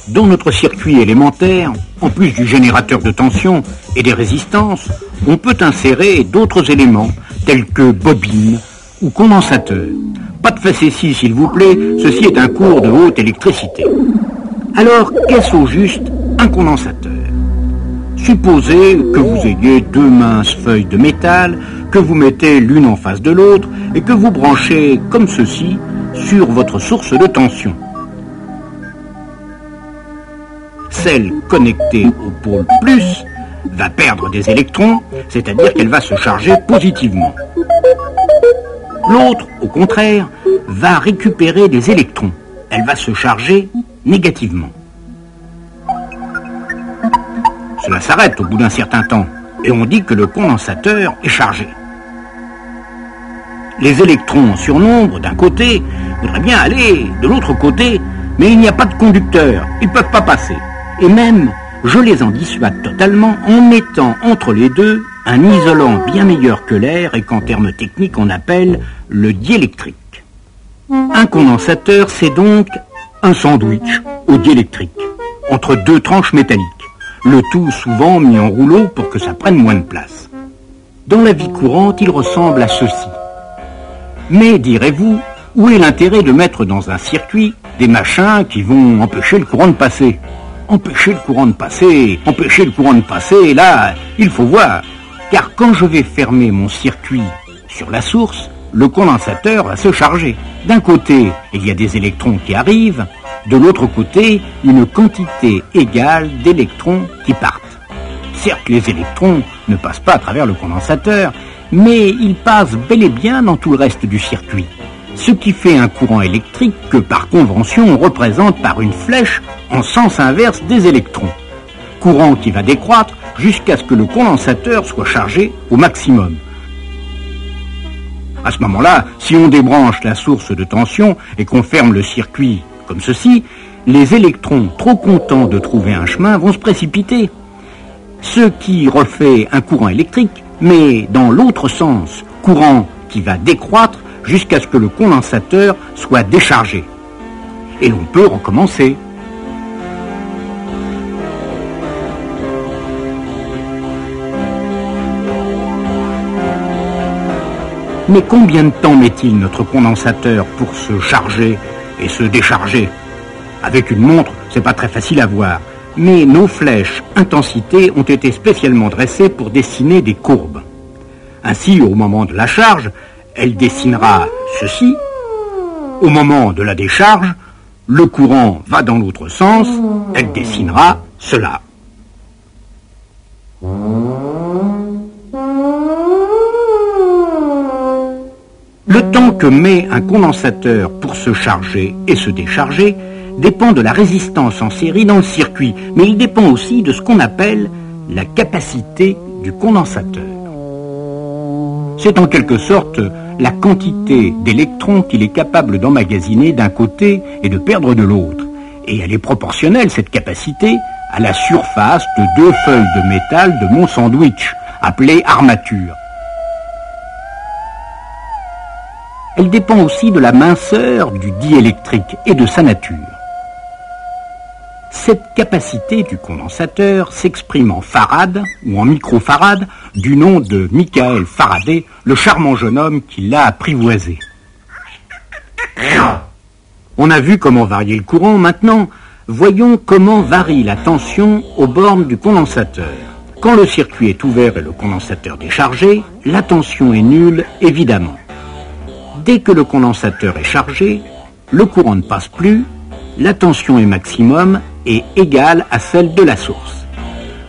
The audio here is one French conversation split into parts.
Dans notre circuit élémentaire, en plus du générateur de tension et des résistances, on peut insérer d'autres éléments, tels que bobines ou condensateurs. Pas de facéties, s'il vous plaît, ceci est un cours de haute électricité. Alors, qu'est-ce au juste un condensateur? Supposez que vous ayez deux minces feuilles de métal, que vous mettez l'une en face de l'autre et que vous branchez, comme ceci, sur votre source de tension. Celle connectée au pôle plus va perdre des électrons, c'est-à-dire qu'elle va se charger positivement. L'autre, au contraire, va récupérer des électrons. Elle va se charger négativement. Cela s'arrête au bout d'un certain temps, et on dit que le condensateur est chargé. Les électrons en surnombre, d'un côté, voudraient bien aller de l'autre côté, mais il n'y a pas de conducteur, ils ne peuvent pas passer. Et même, je les en dissuade totalement en mettant entre les deux un isolant bien meilleur que l'air et qu'en termes techniques on appelle le diélectrique. Un condensateur, c'est donc un sandwich au diélectrique, entre deux tranches métalliques, le tout souvent mis en rouleau pour que ça prenne moins de place. Dans la vie courante, il ressemble à ceci. Mais, direz-vous, où est l'intérêt de mettre dans un circuit des machins qui vont empêcher le courant de passer ? Empêcher le courant de passer, là, il faut voir. Car quand je vais fermer mon circuit sur la source, le condensateur va se charger. D'un côté, il y a des électrons qui arrivent, de l'autre côté, une quantité égale d'électrons qui partent. Certes, les électrons ne passent pas à travers le condensateur, mais ils passent bel et bien dans tout le reste du circuit. Ce qui fait un courant électrique que par convention on représente par une flèche en sens inverse des électrons. Courant qui va décroître jusqu'à ce que le condensateur soit chargé au maximum. À ce moment-là, si on débranche la source de tension et qu'on ferme le circuit comme ceci, les électrons trop contents de trouver un chemin vont se précipiter. Ce qui refait un courant électrique, mais dans l'autre sens, courant qui va décroître jusqu'à ce que le condensateur soit déchargé. Et l'on peut recommencer. Mais combien de temps met-il notre condensateur pour se charger et se décharger? Avec une montre, c'est pas très facile à voir. Mais nos flèches intensité ont été spécialement dressées pour dessiner des courbes. Ainsi, au moment de la charge, elle dessinera ceci. Au moment de la décharge, le courant va dans l'autre sens, elle dessinera cela. Le temps que met un condensateur pour se charger et se décharger dépend de la résistance en série dans le circuit, mais il dépend aussi de ce qu'on appelle la capacité du condensateur. C'est en quelque sorte la quantité d'électrons qu'il est capable d'emmagasiner d'un côté et de perdre de l'autre. Et elle est proportionnelle, cette capacité, à la surface de deux feuilles de métal de mon sandwich, appelée armature. Elle dépend aussi de la minceur du diélectrique et de sa nature. Cette capacité du condensateur s'exprime en farad ou en microfarad du nom de Michael Faraday, le charmant jeune homme qui l'a apprivoisé. On a vu comment varier le courant, maintenant voyons comment varie la tension aux bornes du condensateur. Quand le circuit est ouvert et le condensateur déchargé, la tension est nulle évidemment. Dès que le condensateur est chargé, le courant ne passe plus, la tension est maximum et égale à celle de la source.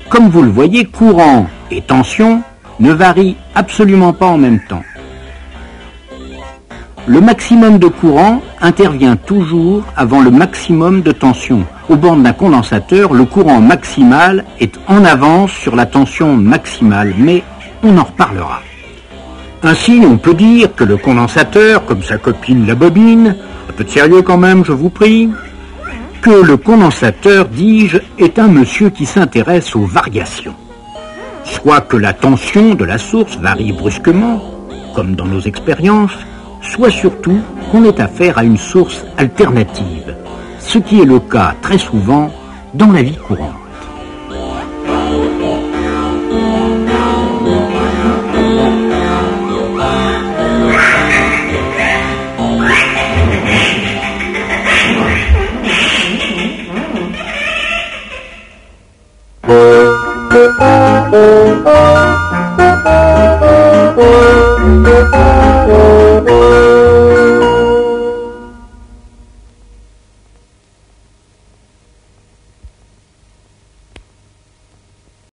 Comme vous le voyez, courant et tension ne varient absolument pas en même temps. Le maximum de courant intervient toujours avant le maximum de tension. Aux bornes d'un condensateur, le courant maximal est en avance sur la tension maximale, mais on en reparlera. Ainsi, on peut dire que le condensateur, comme sa copine la bobine, un peu de sérieux quand même, je vous prie, que le condensateur, dis-je, est un monsieur qui s'intéresse aux variations. Soit que la tension de la source varie brusquement, comme dans nos expériences, soit surtout qu'on ait affaire à une source alternative, ce qui est le cas très souvent dans la vie courante.